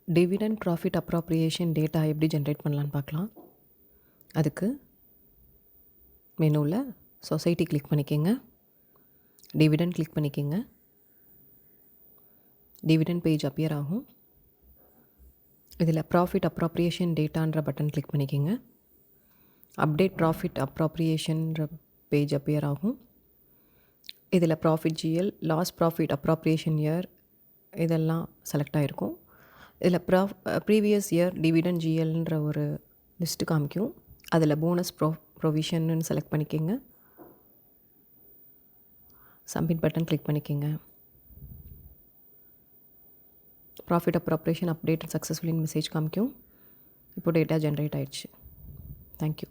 Dividend profit appropriation data எப்படி generate பண்ணலான்னு பார்க்கலாம். அதுக்கு மெனுவில் சொசைட்டி கிளிக் பண்ணிக்கோங்க. டிவிடெண்ட் கிளிக் பண்ணிக்கோங்க. டிவிடெண்ட் பேஜ் அப்பியர் ஆகும். இதில் ப்ராஃபிட் அப்ராப்ரியேஷன் டேட்டான்ற பட்டன் கிளிக் பண்ணிக்கோங்க. அப்டேட் ப்ராஃபிட் அப்ராப்ரியேஷன்ற பேஜ் அப்பியர் ஆகும். இதில் profit GL, loss profit appropriation year இதெல்லாம் செலக்ட் ஆகிருக்கும். இதில் ப்ரீவியஸ் இயர் டிவிடெண்ட் ஜிஎல்ன்ற ஒரு லிஸ்ட்டு காமிக்கும். அதில் போனஸ் ப்ரொவிஷன்னு செலக்ட் பண்ணிக்கோங்க. சப்மிட் பட்டன் கிளிக் பண்ணிக்கோங்க. ப்ராஃபிட் அப்ராப்ரியேஷன் அப்டேட் சக்ஸஸ்ஃபுல்லின்னு மெசேஜ் காமிக்கும். இப்போ டேட்டா ஜென்ரேட் ஆயிடுச்சு. தேங்க்யூ.